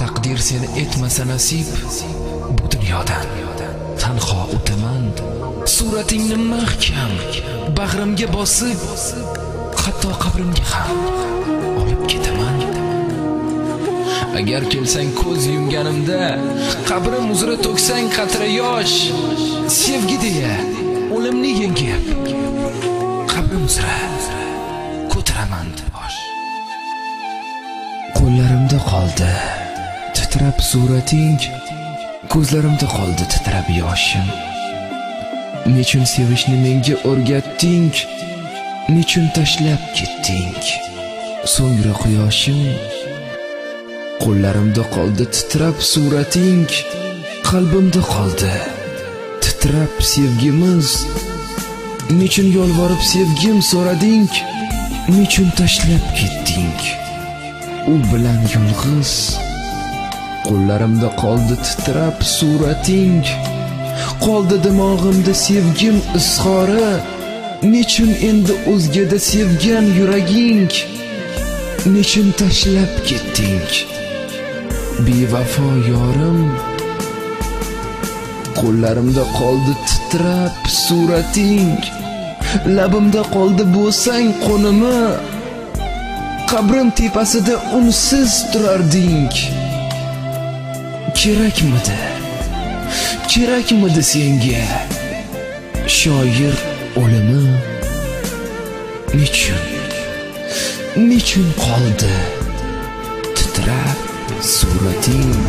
Taqdir seni etmasa nasib, bu dunyodan tanho o'taman. Suratingni mahkam bag'rimga bosib, hatto qabrimga ham olib ketaman. Agar kelsang ko'z yumganimda, qabrim uzra to'ksang qatra yosh, sevgi deya o'limni yengib, qabrim uzra ko'taraman bosh. Qo'llarimda qoldi titrab surating, ko'zlarimda qoldi titrab yoshim. Nechun sevishni menga o'rgatding, nechun tashlab ketding? So'ngra quyoshim, qo'llarimda qoldi titrab surating, qalbimda qoldi titrab sevgimiz. Nechun yolvorib sevgim so'rading, nechun tashlab ketding? U bilan yolg'iz qo'llarimda qoldi titrab surating, qoldi dimog'imda sevgim izhori. Nechun endi o'zgada sevgan yuraging, nechun tashlab ketding? Bevafo yorim, qo'llarimda qoldi titrab surating, labimda qoldi bo'lsang qo'nimi. Qabrim tepasida unsiz turarding. Kerakmidi senga shoir o'limi? Nechun qoldi titrab surating?